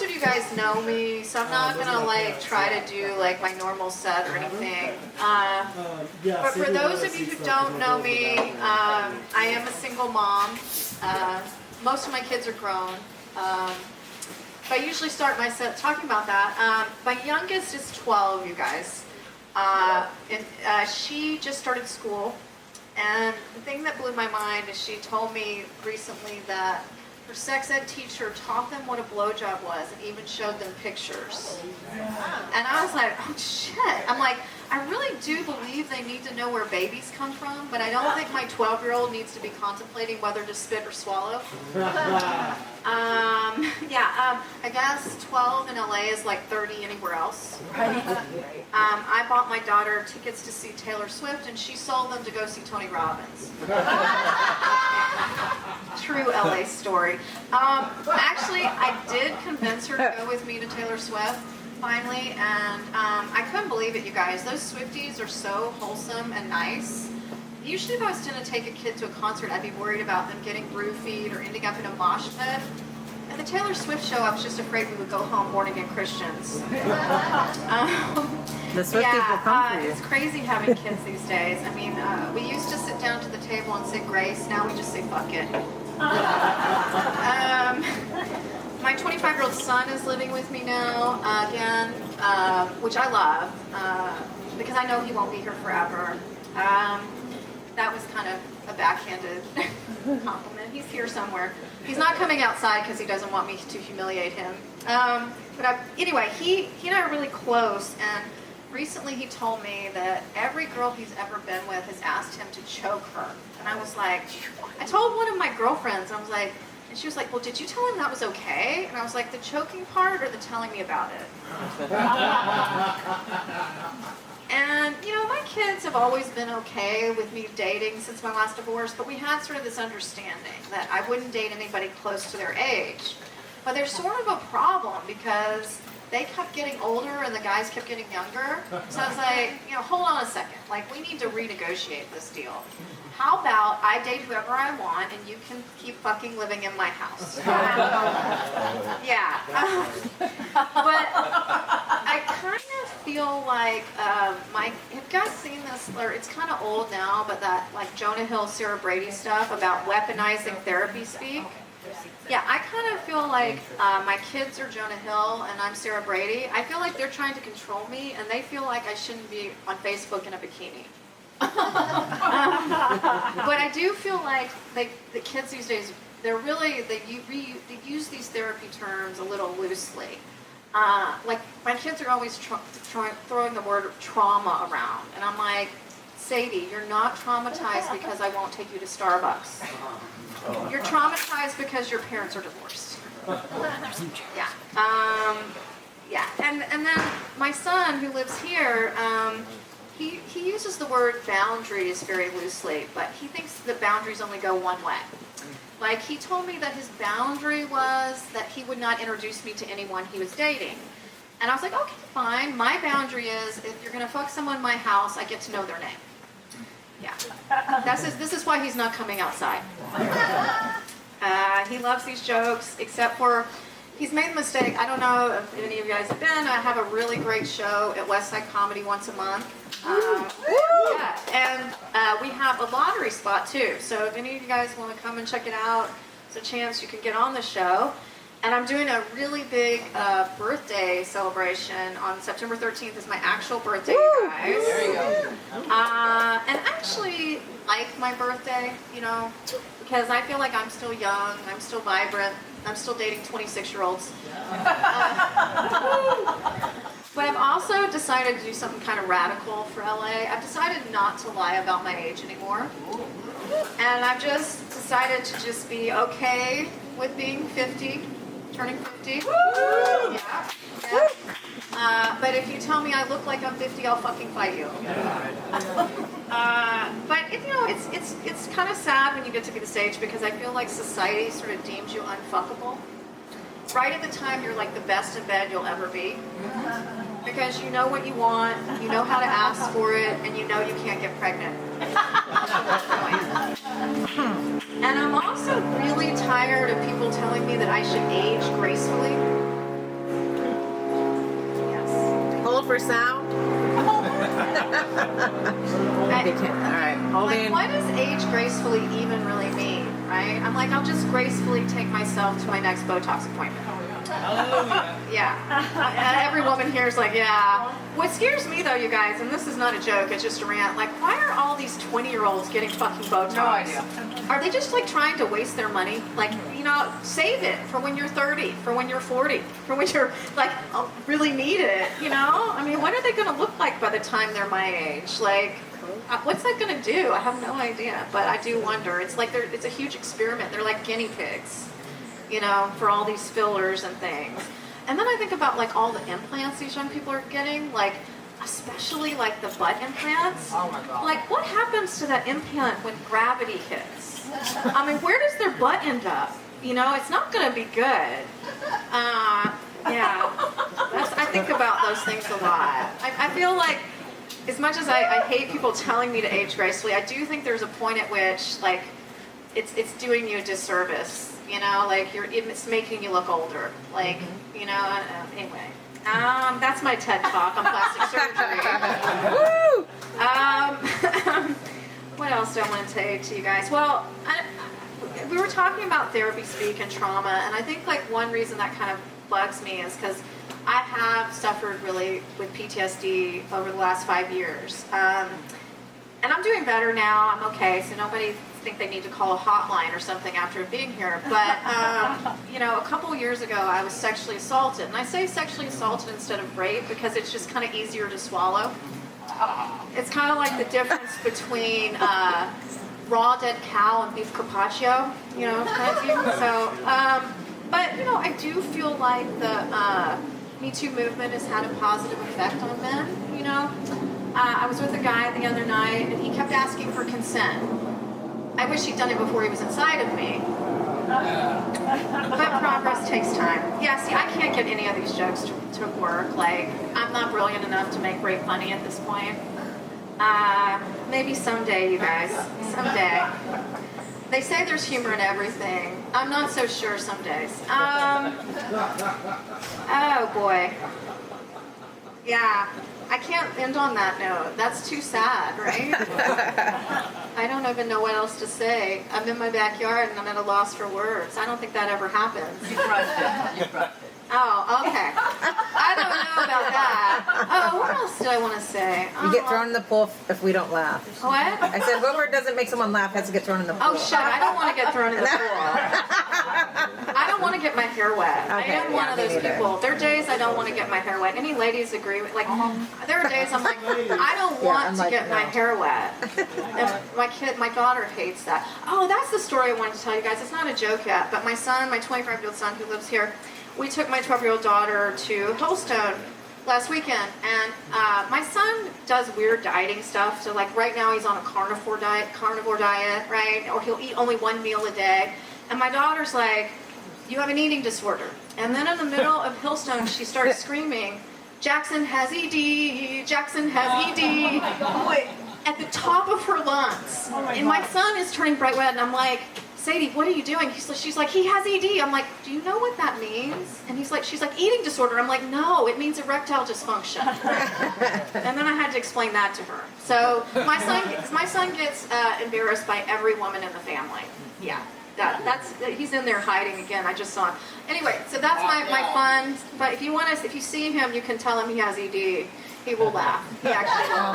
most of you guys know me, so I'm not gonna like try to do like my normal set or anything. But for those of you who don't know me, I am a single mom. Most of my kids are grown. But I usually start my set talking about that. My youngest is 12, you guys. She just started school. And the thing that blew my mind is she told me recently that her sex ed teacher taught them what a blowjob was and even showed them pictures. And I was like, oh shit. I'm like, I really do believe they need to know where babies come from, but I don't think my 12-year-old needs to be contemplating whether to spit or swallow. I guess 12 in LA is like 30 anywhere else. I bought my daughter tickets to see Taylor Swift, and she sold them to go see Tony Robbins. True LA story. Actually, I did convince her to go with me to Taylor Swift finally, and I couldn't believe it, you guys. Those Swifties are so wholesome and nice. Usually if I was going to take a kid to a concert, I'd be worried about them getting roofied or ending up in a mosh pit. At the Taylor Swift show, I was just afraid we would go home born-again Christians. The Swifties will come for you. It's crazy having kids these days. I mean, we used to sit down to the table and say grace. Now we just say fuck it. My 25-year-old son is living with me now, again, which I love, because I know he won't be here forever. That was kind of a backhanded compliment. He's here somewhere. He's not coming outside because he doesn't want me to humiliate him. Anyway, he and I are really close, and recently he told me that every girl he's ever been with has asked him to choke her. And I was like, I told one of my girlfriends, I was like, and she was like, well, did you tell him that was okay? And I was like, the choking part or the telling me about it? And, you know, my kids have always been okay with me dating since my last divorce, but we had sort of this understanding that I wouldn't date anybody close to their age. But there's sort of a problem because they kept getting older and the guys kept getting younger. So I was like, you know, hold on a second. Like, we need to renegotiate this deal. How about I date whoever I want and you can keep fucking living in my house? Yeah. But I kind of feel like have you guys seen this, or it's kind of old now, but that like Jonah Hill, Sarah Brady stuff about weaponizing therapy speak? Yeah, I kind of feel like my kids are Jonah Hill and I'm Sarah Brady. I feel like they're trying to control me and they feel like I shouldn't be on Facebook in a bikini. But I do feel like the kids these days, they use these therapy terms a little loosely. Like my kids are always throwing the word trauma around, and I'm like, Sadie, you're not traumatized because I won't take you to Starbucks. You're traumatized because your parents are divorced. Yeah. Yeah. And then my son who lives here, he uses the word boundaries very loosely, but he thinks that boundaries only go one way. Like, he told me that his boundary was that he would not introduce me to anyone he was dating. And I was like, okay, fine. My boundary is if you're going to fuck someone in my house, I get to know their name. Yeah. This is why he's not coming outside. He loves these jokes, except for he's made a mistake. I don't know if any of you guys have been. I have a really great show at Westside Comedy once a month. Yeah, and we have a lottery spot too. So if any of you guys want to come and check it out, it's a chance you can get on the show. And I'm doing a really big birthday celebration on September 13th. Is my actual birthday, you guys. There you go. And I actually like my birthday, you know, because I feel like I'm still young, I'm still vibrant, I'm still dating 26-year-olds. But I've also decided to do something kind of radical for LA. I've decided not to lie about my age anymore. And I've just decided to just be okay with being 50, turning 50. Yeah. But if you tell me I look like I'm 50, I'll fucking fight you. But you know, it's kind of sad when you get to be this age because I feel like society sort of deems you unfuckable. Right at the time you're like the best in bed you'll ever be. Because you know what you want, you know how to ask for it, and you know you can't get pregnant. And I'm also really tired of people telling me that I should age gracefully. for sound? They can't. All right, hold Like, in. what does age gracefully even really mean, right? I'm like, I'll just gracefully take myself to my next Botox appointment. Yeah. Every woman here is like, yeah. What scares me though, you guys, and this is not a joke, it's just a rant, like, why are all these 20-year-olds getting fucking Botox? No idea. Are they just like trying to waste their money? Like, you know, save it for when you're 30, for when you're 40, for when you're like, really need it, you know? I mean, what are they gonna look like by the time they're my age? Like, what's that gonna do? I have no idea, but I do wonder. It's like it's a huge experiment. They're like guinea pigs, you know, for all these fillers and things. And then I think about like all the implants these young people are getting, like especially like the butt implants. Oh my God. Like, what happens to that implant when gravity hits? I mean, where does their butt end up? You know, it's not going to be good. Yeah, I think about those things a lot. I feel like, as much as I hate people telling me to age gracefully, I do think there's a point at which, like, it's doing you a disservice. You know, like it's making you look older. Like, you know. Anyway, that's my TED talk on plastic surgery. What else do I want to say to you guys? Well, we were talking about therapy speak and trauma, and I think like one reason that kind of bugs me is because I have suffered really with PTSD over the last 5 years. And I'm doing better now. I'm okay, so nobody think they need to call a hotline or something after being here. But, you know, a couple years ago, I was sexually assaulted. And I say sexually assaulted instead of rape because it's just kind of easier to swallow. It's kind of like the difference between raw dead cow and beef carpaccio, you know, kind of thing. So, but, you know, I do feel like the Me Too movement has had a positive effect on men, you know. I was with a guy the other night, and he kept asking for consent. I wish he'd done it before he was inside of me. But progress takes time. Yeah, see, I can't get any of these jokes to work. Like, I'm not brilliant enough to make rape funny at this point. Maybe someday, you guys. Someday. They say there's humor in everything. I'm not so sure some days. Oh, boy. Yeah. I can't end on that note. That's too sad, right? I don't even know what else to say. I'm in my backyard and I'm at a loss for words. I don't think that ever happens. You crushed it. You crushed it. Oh, okay. I don't know about that. Oh, what else did I want to say? You get thrown in the pool if we don't laugh. What? I said whoever doesn't make someone laugh has to get thrown in the pool. Oh, shut! I don't want to get thrown in the pool. I don't want to get my hair wet. Okay, I am one of me those neither. people. There are days I don't want to get my hair wet. Any ladies agree with, like, there are days I'm like, I don't want I'm to like, get my no. hair wet. And my daughter hates that. Oh, that's the story I wanted to tell you guys. It's not a joke yet, but my son, my 25-year-old son who lives here, we took my 12-year-old daughter to Hillstone last weekend, and my son does weird dieting stuff. So, like, right now he's on a carnivore diet, right? Or he'll eat only one meal a day. And my daughter's like, you have an eating disorder. And then in the middle of Hillstone, she starts screaming, Jackson has ED, Jackson has ED, at the top of her lungs. And my son is turning bright red, and I'm like, Sadie, what are you doing? She's like, he has ED. I'm like, do you know what that means? And she's like, eating disorder. I'm like, no, it means erectile dysfunction. And then I had to explain that to her. So my son gets embarrassed by every woman in the family. Yeah, he's in there hiding again. I just saw him. Anyway, so that's my fun. But if you see him, you can tell him he has ED. He will laugh. He actually will.